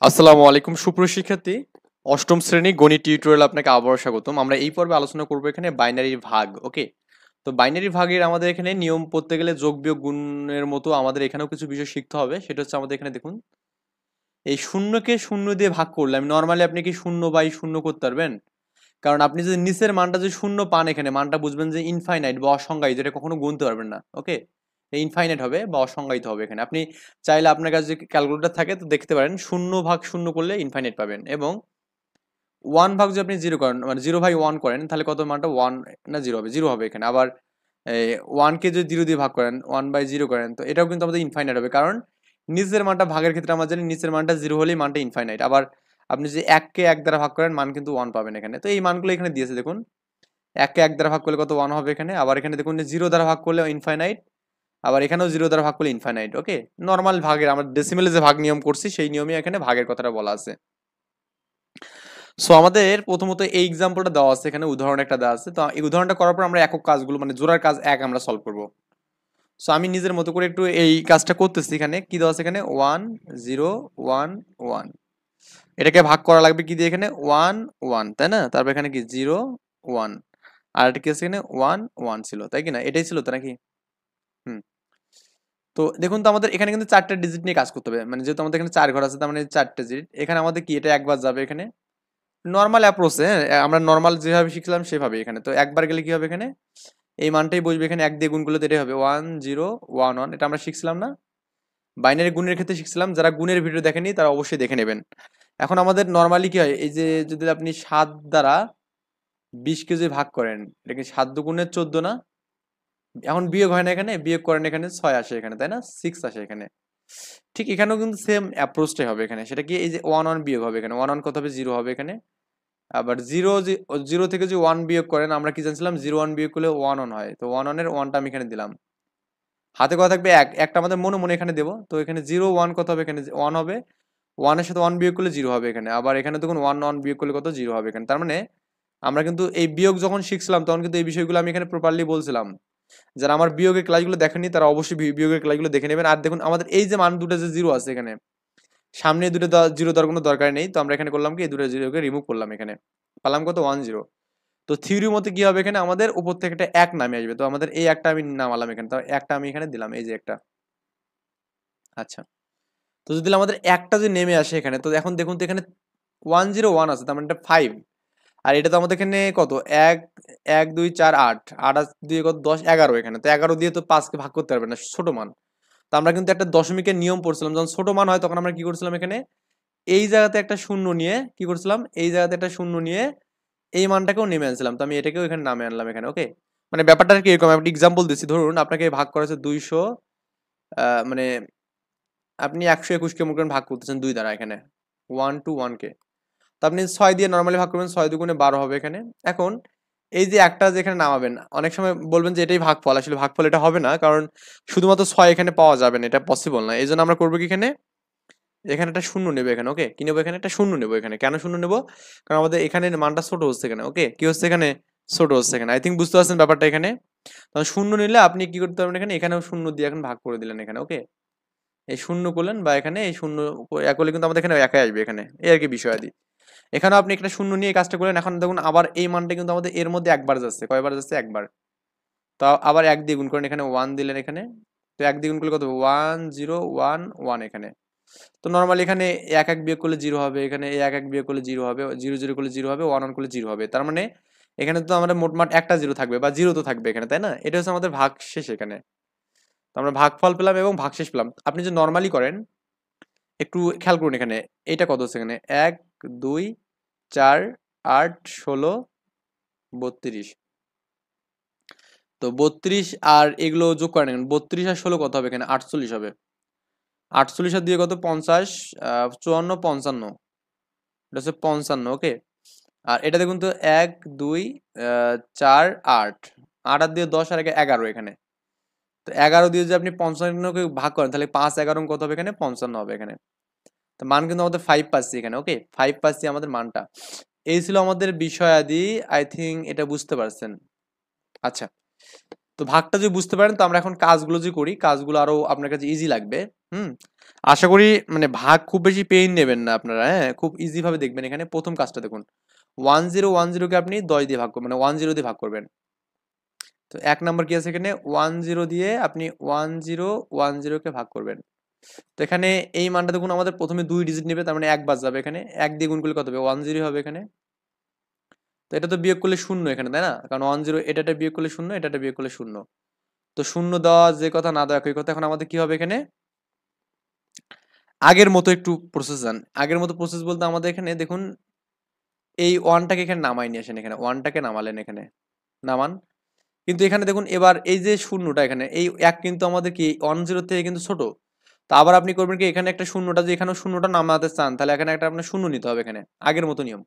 আসসালামু আলাইকুম সুপ্রিয় শিক্ষার্থী। অষ্টম শ্রেণী গণিত টিউটোরিয়াল আপনাকে আবারও স্বাগতম। আমরা এই পর্বে আলোচনা করব এখানে বাইনারি ভাগ। ওকে, তো বাইনারি ভাগের আমাদের এখানে নিয়ম পড়তে গেলে যোগ বিয়োগ গুণের মতো আমাদের এখানেও কিছু বিষয় শিখতে হবে। সেটা হচ্ছে আমাদের এখানে দেখুন, এই শূন্যকে শূন্য দিয়ে ভাগ করলে আমি নর্মালি আপনি কি শূন্য বাই শূন্য করতে পারবেন? কারণ আপনি যদি নিচের মানটা যদি শূন্য পান, এখানে মানটা বুঝবেন যে ইনফাইনাইট বা অসংজ্ঞায়িত, এটা কখনো গুনতে পারবেন না। ওকে, ইনফাইনাইট হবে বা অসংজ্ঞায়িত হবে। এখানে আপনি চাইলে আপনার কাছে যদি ক্যালকুলেটর থাকে তো দেখতে পারেন, শূন্য ভাগ শূন্য করলে ইনফাইনাইট পাবেন, এবং ওয়ান ভাগ যদি আপনি জিরো করেন, মানে জিরো বাই ওয়ান করেন, তাহলে কত মানটা ওয়ান না জিরো হবে, জিরো হবে এখানে। আবার ওয়ানকে যদি জিরো দিয়ে ভাগ করেন, ওয়ান বাই জিরো করেন, তো এটাও কিন্তু আমাদের ইনফাইনাইট হবে, কারণ নিচের মানটা ভাগের ক্ষেত্রে আমরা জানি নিচের মানটা জিরো হলেই মানটা ইনফাইনাইট। আবার আপনি যদি এককে এক দ্বারা ভাগ করেন, মান কিন্তু ওয়ান পাবেন এখানে। তো এই মানগুলো এখানে দিয়েছে দেখুন, এককে এক দ্বারা ভাগ করলে কত ওয়ান হবে এখানে। আবার এখানে দেখুন জিরো দ্বারা ভাগ করলে ইনফাইনাইট, আবার এখানেও জিরো দ্বারা ভাগ করলে ইনফাইনাইট। ওকে, নর্মাল ভাগের আমরা ডেসিমেলে যে ভাগ নিয়ম করছি সেই নিয়মে এখানে ভাগের কথাটা বলা আছে। সো আমাদের প্রথমত এই এক্সাম্পলটা দেওয়া আছে, এখানে উদাহরণ একটা দেওয়া আছে। তো এই উদাহরণটা করার পর আমরা একক কাজগুলো মানে জোড়ার কাজ এক আমরা সলভ করব। সো আমি নিজের মতো করে একটু এই কাজটা করতেছি। এখানে কি দেওয়া আছে, এখানে 1 0 1 1, এটাকে ভাগ করা লাগবে কি দিয়ে, এখানে 1 1, তাই না? তারপর এখানে কি 0 1, আর এটা কি আছে, এখানে 1 1 ছিল, তাই কি না? এটাই ছিল তো নাকি? হুম। তো দেখুন, তো আমাদের এখানে কিন্তু চারটা ডিজিট নিয়ে কাজ করতে হবে, মানে যেহেতু আমাদের এখানে চার ঘর আছে, তার মানে চারটে ডিজিট। এখানে আমাদের কি এটা একবার যাবে এখানে নর্মাল অ্যাপ্রোচে, আমরা নর্মাল যেভাবে শিখলাম সেভাবে। এখানে তো একবার গেলে কি হবে, এখানে এই মানটাই বসবে, এখানে এক দিয়ে গুণ করলে তো এটাই হবে 1 0 1 1। এটা আমরা শিখছিলাম না, বাইনারি গুণের ক্ষেত্রে শিখছিলাম। যারা গুণের ভিডিও দেখেনি তারা অবশ্যই দেখে নেবেন। এখন আমাদের নর্মালি কি হয়, এই যে যদি আপনি 7 দ্বারা 20 কে যদি ভাগ করেন, এটা কি 7 দুগুণে 14 না? এখন বিয়োগ হয় না, এখানে বিয়োগ করেন, এখানে 6 আসে এখানে, তাই না? 6 আসে এখানে। ঠিক এখানেও কিন্তু সেম অ্যাপ্রোচটাই হবে এখানে। সেটা কি, এই যে 1 1 বিয়োগ হবে এখানে, 1 1 কত হবে, 0 হবে এখানে। আবার জিরো, জিরো থেকে যদি ওয়ান বিয়োগ করেন, আমরা কি জানছিলাম, জিরো ওয়ান বিয়োগ করলে ওয়ান ওয়ান হয়। তো ওয়ান ওয়ানের ওয়ানটা আমি এখানে দিলাম, হাতে কথা থাকবে এক, একটা আমাদের মনে মনে এখানে দেবো। তো এখানে জিরো ওয়ান কত হবে, এখানে ওয়ান হবে। ওয়ানের সাথে ওয়ান বিয়োগ করলে জিরো হবে এখানে। আবার এখানে দেখুন ওয়ান ওয়ান বিয়োগ করলে কত, জিরো হবে এখানে। তার মানে আমরা কিন্তু এই বিয়োগ যখন শিখছিলাম তখন কিন্তু এই বিষয়গুলো আমি এখানে প্রপারলি বলছিলাম। যারা আমার বিয়োগের ক্লাসগুলো দেখেনি তারা অবশ্যই বিয়োগের ক্লাসগুলো দেখে নেবেন। আর দেখুন আমাদের এই যে মান দুটো যে জিরো আছে এখানে, সামনে দুটো জিরো দেওয়ার কোনো দরকার নেই। তো আমরা এখানে করলাম কি, এই দুটো জিরোকে রিমুভ করলাম এখানে, পালাম কত, 1 0। তো থিওরির মতে কি হবে, এখানে আমাদের উপর থেকে একটা এক নামে আসবে। তো আমাদের এই একটা আমি নামালাম এখানে, তো একটা আমি এখানে দিলাম, এই যে একটা। আচ্ছা, তো যদি আমাদের একটা যদি নেমে আসে এখানে, তো এখন দেখুন তো এখানে 1 0 1 আছে, তার মানে এটা 5। আর এটা তো আমাদের এখানে কত, এক, 1 2 4 8, 8 আর 2 কত, 10 11 এখানে। তো 11 দিয়ে তো 5কে ভাগ করতে পারবে না, ছোট মান। তো আমরা কিন্তু একটা দশমিকের নিয়ম পড়ছিলাম, যখন ছোট মান হয় তখন আমরা কি করছিলাম, এখানে এই জায়গাতে একটা শূন্য নিয়ে কি করছিলাম, এই জায়গাতে একটা শূন্য নিয়ে এই মানটাকেও নেমে আনছিলাম। তো আমি এটাকেও এখানে নামে আনলাম এখানে। ওকে, মানে ব্যাপারটা কি এরকম, একটা এক্সাম্পল দিচ্ছি। ধরুন আপনাকে ভাগ করা হচ্ছে 200, মানে আপনি 121কে মনে করেন ভাগ করতেছেন 2 দ্বারা এখানে, 1 to 1 কে। তো আপনি 6 দিয়ে নর্মালি ভাগ করবেন, 6 দুগুণে 12 হবে এখানে। এখন এই যে একটা যে এখানে নামাবেন, অনেক সময় বলবেন যে এটাই ভাগফল, আসলে ভাগফল এটা হবে না, কারণ শুধুমাত্র 6 এখানে পাওয়া যাবে না, এটা পসিবল না। এই জন্য আমরা করবো কি, এখানে এখানে একটা শূন্য নেবো এখানে। ওকে, কি নেবো, এখানে একটা শূন্য নেবো এখানে। কেন শূন্য নেবো, কারণ আমাদের এখানে মানটা ছোট হচ্ছে এখানে। ওকে, কি হচ্ছে এখানে, ছোট হচ্ছে এখানে। আই থিঙ্ক বুঝতে পারছেন ব্যাপারটা এখানে। তখন শূন্য নিলে আপনি কি করতে পারবেন, এখানে এখানেও শূন্য দিয়ে এখন ভাগ করে দিলেন এখানে। ওকে, এই শূন্য করলেন বা এখানে এই শূন্য এক করলে কিন্তু আমাদের এখানে একাই আসবে এখানে, এই আর কি বিষয়াদি। এখানেও আপনি একটা শূন্য নিয়ে কাজটা করলেন। এখন দেখুন আবার এই মানটা কিন্তু আমাদের এর মধ্যে একবার যাচ্ছে, কয়বার যাচ্ছে, একবার। তো আবার এক দিয়ে গুণ করেন, এখানে ওয়ান দিলেন এখানে। তো এক দিয়ে গুণ করলে কত, 1 0 1 1 এখানে। তো নর্মালি এখানে এক এক বিয়োগ করলে জিরো হবে, এখানে এক এক বিয়োগ করলে জিরো হবে, জিরো জিরো করলে জিরো হবে, ওয়ান ওয়ান করলে জিরো হবে। তার মানে এখানে তো আমাদের মোটমাট একটা জিরো থাকবে বা জিরো তো থাকবে এখানে, তাই না? এটা হচ্ছে আমাদের ভাগ শেষ এখানে। তো আমরা ভাগফল পেলাম এবং ভাগশেষ পেলাম। আপনি যে নর্মালি করেন একটু খেয়াল করুন, এখানে এটা কত হচ্ছে, এখানে 1 2 4 8 16 32। তো 32 আর এগুলো যোগ করেন, এখানে 32 আর 16 কত হবে, এখানে 48 হবে। 48 আর দিয়ে কত, 50, 54 55, এটা হচ্ছে 55। ওকে, আর এটা দেখুন তো 1 2 4 8, 8 আর দিয়ে 10 আর 11 এখানে। তো 11 দিয়ে যদি আপনি 55কে ভাগ করেন, তাহলে 5 11 কত হবে, এখানে 55 হবে এখানে। তো মান কিন্তু আমাদের 5 পাচ্ছি এখানে। ওকে, 5 পাচ্ছি আমাদের মানটা। এই ছিল আমাদের বিষয়াদি। আই থিঙ্ক এটা বুঝতে পারছেন। আচ্ছা, তো ভাগটা যদি বুঝতে পারেন, তো আমরা এখন কাজগুলো যে করি, কাজগুলো আরো আপনার কাছে ইজি লাগবে। আশা করি মানে ভাগ খুব বেশি পেইন নেবেন না আপনারা, হ্যাঁ, খুব ইজি ভাবে দেখবেন। এখানে প্রথম কাজটা দেখুন, 1010 কে আপনি 10 দিয়ে ভাগ করবেন, মানে 10 দিয়ে ভাগ করবেন। তো 1 নাম্বার কি আছে এখানে, 10 দিয়ে আপনি 1010 কে ভাগ করবেন। তো এখানে এই মানটা দেখুন আমাদের প্রথমে 2 ডিজিট নেবে, তার মানে 1 বাদ যাবে এখানে, 1 দিয়ে গুণ করলে কত হবে, 10 হবে এখানে। তো এটা তো বিয়োগ করলে শূন্য এখানে, তাই না? কারণ 10 এটা বিয়োগ করলে শূন্য, এটা বিয়োগ করলে শূন্য। তো শূন্য দেওয়া যে কথা, না দেওয়া একই কথা। এখন আমাদের কি হবে এখানে, আগের মতো একটু প্রসেস যান। আগের মতো প্রসেস বলতে আমাদের এখানে দেখুন এই ওয়ানটাকে এখানে নামাই নিয়ে আসেন, এখানে ওয়ানটাকে নামালেন, এখানে নামান। কিন্তু এখানে দেখুন এবার এই যে শূন্যটা, এখানে এই এক কিন্তু আমাদের কি 10 থেকে কিন্তু ছোট। তো আবার আপনি করবেন কি, এখানে একটা শূন্যটা, যে এখানে শূন্যটা নামাতে চান, তাহলে এখানে একটা আপনার শূন্য নিতে হবে এখানে, আগের মতো নিয়ম।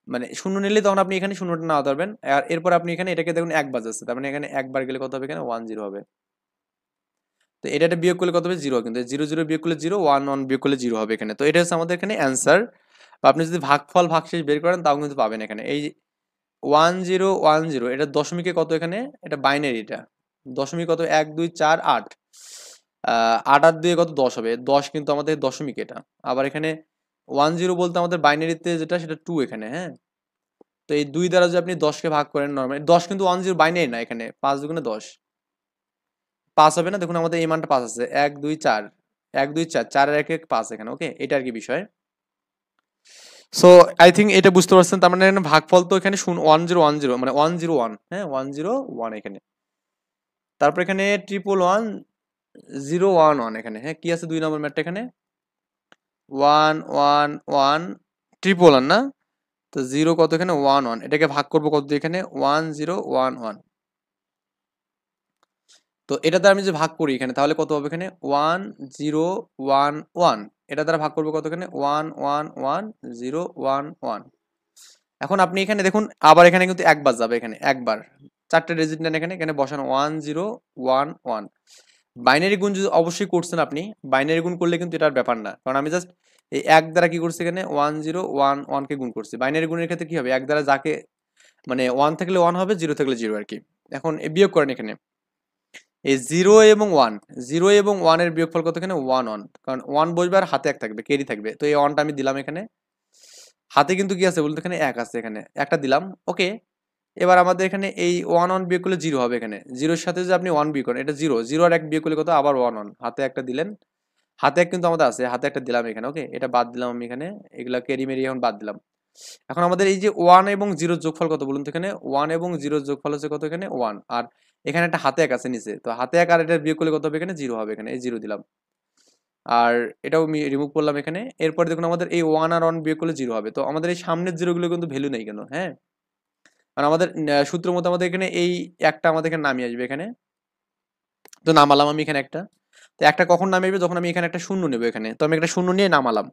মানে শূন্য নিলে তখন আপনি এখানে শূন্যটা নামাতে পারবেন। আর এরপর আপনি এখানে এটাকে দেখুন 1 বাজাচ্ছে, তার মানে এখানে একবার গেলে কত হবে, এখানে 10 হবে। তো এটা বিয়োগ করলে কত হবে, 0। কিন্তু 0 বিয়োগ করলে 0, 1 বিয়োগ করলে 0 হবে এখানে। তো এটা হচ্ছে আমাদের এখানে অ্যান্সার। বা আপনি যদি ভাগফল ভাগশেষ বের করেন তাও কিন্তু পাবেন এখানে। এই 1010, এটা দশমিকে কত এখানে, এটা বাইনারি, এটা দশমিক কত, 1 2 4 8, 8 আর 2 কত, 10 হবে। 10 কিন্তু আমাদের দশমিক এটা। আবার এখানে 10 বলতে আমাদের বাইনারিতে যেটা, সেটা 2 এখানে, হ্যাঁ। তো এই 2 দ্বারা যদি আপনি 10কে ভাগ করেন, নরমালি 10 কিন্তু 10 বাইনারি না, এখানে 5 দুগুণে 10, 5 হবে না। দেখুন আমাদের এই মানটা 5 আছে, 1 2 4, 1 2 4, 4 এর 1 5 এখানে, ওকে, এটা আর কি বিষয়। সো আই থিঙ্ক এটা বুঝতে পারছেন। তার মানে এখানে ভাগফল তো এখানে 1010, মানে 101, হ্যাঁ 101 এখানে। তারপর এখানে 111011 এখানে, হ্যাঁ কি আছে 2 নম্বর ম্যাটটা এখানে, 111 111 না। তো 0 কত এখানে, 11, এটাকে ভাগ করবো কত দিয়ে, এখানে 1011। তো এটা দ্বারা আমি যে ভাগ করি এখানে, তাহলে কত হবে এখানে, 1011। এটা দ্বারা ভাগ করবো কত এখানে, 111011। এখন আপনি এখানে দেখুন আবার এখানে কিন্তু একবার যাবে, এখানে একবার 4টে ডিজিট নেন, এখানে এখানে বসানো 1011। বাইনারি গুণ যদি অবশ্যই করছেন আপনি, বাইনারি গুণ করলে কিন্তু এটার ব্যাপার না, কারণ আমি জাস্ট এই এক দ্বারা কি করছি, এখানে 1011 কে গুণ করছি। বাইনারি গুণের ক্ষেত্রে কি হবে, এক দ্বারা যাকে মানে 1 থাকলে 1 হবে, 0 থাকলে 0 আর কি। এখন বিয়োগ করেন এখানে এই 0 এবং 1 এর বিয়োগফল কত এখানে, 1 কারণ 1 বসবে আর হাতে 1 থাকবে, কেরি থাকবে। তো এই 1টা আমি দিলাম এখানে, হাতে কিন্তু কি আছে বলতে, এখানে 1 আছে, এখানে একটা দিলাম, ওকে। এবার আমাদের এখানে এই 1 বিয়োগ করলে 0 হবে এখানে, 0-এর সাথে যদি আপনি 1 বিয়োগ করেন, এটা 0 আর 1 বিয়োগ করলে কত, আবার 1, হাতে একটা দিলেন, হাতে 1 কিন্তু আমাদের আছে, হাতে একটা দিলাম এখানে, ওকে। এটা বাদ দিলাম আমি এখানে, এগুলা কেরি মেরি এখন বাদ দিলাম। এখন আমাদের এই যে 1 এবং 0 যোগফল কত বলুন তো, এখানে 1 এবং 0 যোগফল হচ্ছে কত, এখানে 1। আর এখানে একটা হাতে 1 আছে নিচে, তো হাতে 1 আর এটা বিয়োগ করলে কত হবে, এখানে 0 হবে, এখানে এই 0 দিলাম। আর এটাও আমি রিমুভ করলাম এখানে। এরপরে দেখুন আমাদের এই 1 আর 1 বিয়োগ করলে 0 হবে। তো আমাদের এই সামনের 0 গুলো কিন্তু ভ্যালু নেই কেন, হ্যাঁ। কারণ আমাদের সূত্র মতো আমাদের এখানে এই একটা আমাদের এখানে নামিয়ে আসবে এখানে। তো নামালাম আমি এখানে একটা। তো একটা কখন নামিয়ে আসবে, যখন আমি এখানে একটা শূন্য নেবো এখানে। তো আমি একটা শূন্য নিয়ে নামালাম।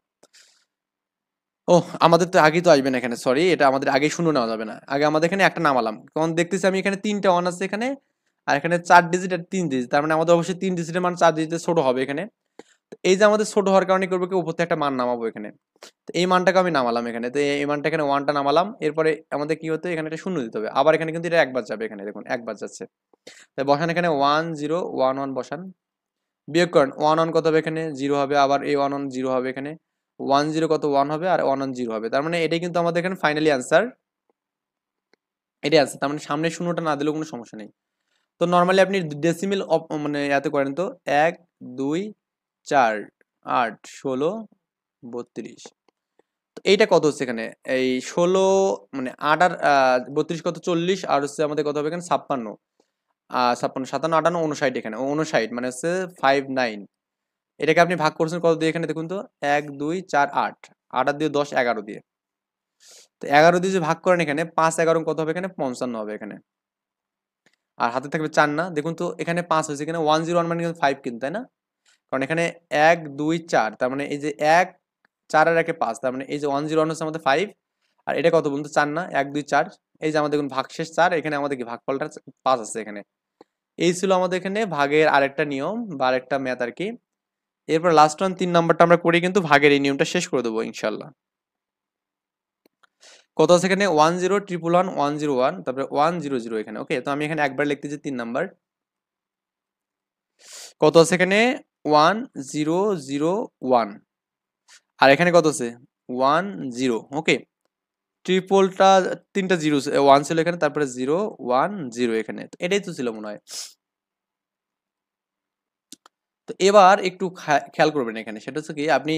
ওহ, আমাদের তো আগেই তো আসবে না এখানে, সরি, এটা আমাদের আগেই শূন্য নেওয়া যাবে না। আগে আমাদের এখানে একটা নামালাম, কারণ দেখতেছি আমি এখানে 3টা 1 আছে এখানে, আর এখানে 4 ডিজিট আর 3 ডিজিট, তার মানে আমাদের অবশ্যই 3 ডিজিটের মান 4 ডিজিটের ছোট হবে এখানে। তো এই যে আমাদের ছোট হওয়ার কারণে করবো কি, উপর থেকে একটা মান নামাবো এখানে। তো এই মানটাকে আমি নামালাম এখানে, তো এই মানটা এখানে 1টা নামালাম। এরপরে আমাদের কি হতো, এখানে একটা শূন্য দিতে হবে। আবার এখানে কিন্তু এটা একবার যাবে, এখানে দেখুন একবার যাচ্ছে। তাই বসান এখানে 1011 বসান, বিয়োগ করেন 1 কত হবে, এখানে 0 হবে। আবার এই 1 0 হবে এখানে, 10 কত 1 হবে, আর 1 0 হবে। তার মানে এটাই কিন্তু আমাদের এখানে ফাইনালি অ্যান্সার, এটাই আছে। তার মানে সামনে শূন্যটা না দিলেও কোনো সমস্যা নেই। তো নর্মালি আপনি ডেসিমেল মানে এতে করেন তো, 1 2 4 8 16 32। তো এইটা কত হচ্ছে এখানে, এই 16 মানে 8 আর 32 কত 40, আর হচ্ছে আমাদের কত হবে এখানে 56, 56 57 58 59 এখানে 59, মানে হচ্ছে 59। এটাকে আপনি ভাগ করছেন কত দিয়ে, এখানে দেখুন তো 1 2 4 8, 8 আর দিয়ে 10 11 দিয়ে। তো 11 দিয়ে যে ভাগ করেন এখানে, 5 11 কত হবে, এখানে 55 হবে এখানে। আর হাতে থাকবে 4 না, দেখুন তো এখানে 5 হয়েছে, এখানে 101 মানে কিন্তু 5 কিন্তু, তাই না? কারণ এখানে 1 2 4, তার মানে এই যে 1 4 আর 1 5, তার মানে এই যে 101 হচ্ছে আমাদের 5। আর এটা কত বলুন তো, 4 না, 1 2 4, এই যে আমাদের দেখুন ভাগশেষ 4, এখানে আমাদের কি ভাগফলটা 5 আছে এখানে। এই ছিল আমাদের এখানে ভাগের আরেকটা নিয়ম বা আরেকটা ম্যাথ আর কি। এরপর লাস্ট 3 নাম্বারটা আমরা করে কিন্তু ভাগের এই নিয়মটা শেষ করে দেবো ইনশাল্লাহ। কত আছে এখানে, 10111101, তারপরে 100 এখানে, ওকে। তো আমি এখানে একবার লিখতেছি 3 নাম্বার, কত আছে এখানে 1 0 0 1 আর এখানে কত আছে 1 0 ওকে ট্রিপলটা তিনটা জিরো 1 ছিল এখানে তারপরে 0 1 0 এখানে তো এটাই তো ছিল মনে হয় তো এবার একটু খেয়াল করবেন এখানে সেটা হচ্ছে কি আপনি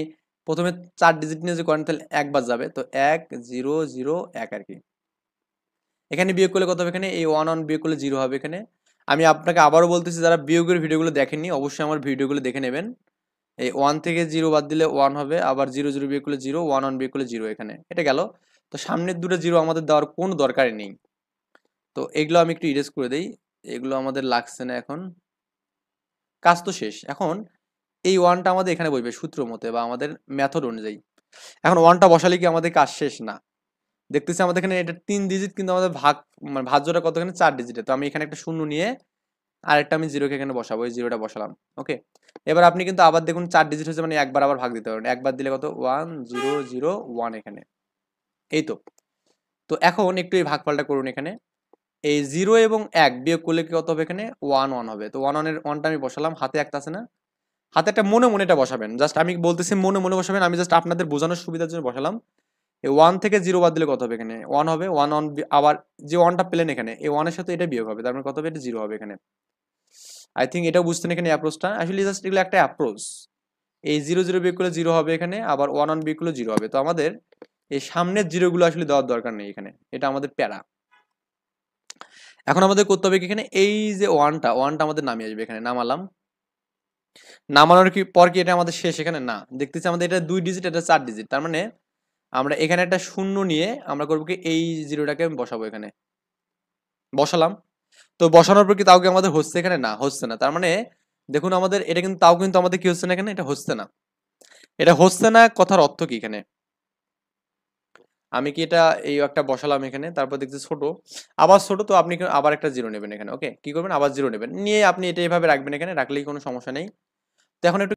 প্রথমে 4 ডিজিট নিয়ে যে করেন তাহলে একবার যাবে তো 1 0 0 1 আর কি এখানে বিয়োগ করলে কত হবে এখানে এই 1 1 বিয়োগ করলে 0 হবে এখানে আমি আপনাকে আবারও বলতেছি যারা বিয়োগের ভিডিওগুলো দেখেননি অবশ্যই আমার ভিডিওগুলো দেখে নেবেন এই 1 থেকে 0 বাদ দিলে 1 হবে আবার 0 0 বিয়োগ করলে 0 1 1 বিয়োগ করলে 0 এখানে এটা গেল তো সামনের দুটো 0 আমাদের দেওয়ার কোনো দরকারই নেই তো এগুলো আমি একটু ইরেজ করে দেই এগুলো আমাদের লাগছে না এখন কাজ তো শেষ এখন এই ওয়ানটা আমাদের এখানে বসবে সূত্র মতে বা আমাদের মেথড অনুযায়ী এখন ওয়ানটা বসালে কি আমাদের কাজ শেষ না দেখতেছি আমাদের এখানে এটা 3 ডিজিট কিন্তু আমাদের ভাগ মানে ভাজ্যটা কত এখানে 4 ডিজিটে তো আমি এখানে একটা শূন্য নিয়ে আরেকটা আমি জিরোকে এখানে বসাবো এই জিরোটা বসালাম ওকে এবার আপনি কিন্তু আবার দেখুন 4 ডিজিট হচ্ছে মানে একবার আবার ভাগ দিতে পারবেন একবার দিলে কত 1 0 0 1 এখানে এই তো তো এখন একটু এই ভাগফলটা করুন এখানে এই 0 এবং 1 বিয়োগ করলে কি কত হবে এখানে 1 1 হবে তো 1 1 এর 1টা আমি বসালাম হাতে একটা আছে না হাতে একটা মনে মনে এটা বসাবেন জাস্ট আমি বলতেছি মনে মনে বসাবেন আমি জাস্ট আপনাদের বোঝানোর সুবিধার জন্য বসালাম এই 1 থেকে 0 বাদ দিলে কত হবে এখানে 1 হবে 1 1 আবার যে 1টা পেলেন এখানে এই 1 এর সাথে এটা বিয়োগ হবে তার মানে কত হবে এটা 0 হবে এখানে আই থিংক এটাও বুঝতেন এখানে অ্যাপ্রোচটা আসলে জাস্ট এগুলো একটা অ্যাপ্রোচ এই 0 0 বিয়োগ করলে 0 হবে এখানে আবার 1 1 বিয়োগ করলে 0 হবে তো আমাদের এই সামনের জিরোগুলো আসলে দেওয়ার দরকার নেই এখানে এটা আমাদের প্যারা এখন আমাদের করতে হবে কি এখানে এই যে ওয়ানটা আমাদের নামিয়ে আসবে এখানে নামালাম নামানোর কি পর কি এটা আমাদের শেষ এখানে না দেখতেছি আমাদের এটা 2 ডিজিট এটা 4 ডিজিট তার মানে আমরা এখানে একটা শূন্য নিয়ে আমরা করবো কি এই জিরোটাকে আমি বসাবো এখানে বসালাম তো বসানোর পর কি তাও কি আমাদের হচ্ছে এখানে না হচ্ছে না তার মানে দেখুন আমাদের এটা কিন্তু তাও কিন্তু আমাদের কি হচ্ছে না এখানে এটা হচ্ছে না এটা হচ্ছে না কথার অর্থ কি এখানে আমি কি এটা এই একটা বসালাম এখানে তারপর দেখছি ছোট আবার ছোট তো আপনি আবার একটা জিরো নেবেন এখানে ওকে কি করবেন আবার জিরো নেবেন নিয়ে আপনি এটা এভাবে রাখবেন এখানে রাখলেই কোনো সমস্যা নেই তো এখন একটু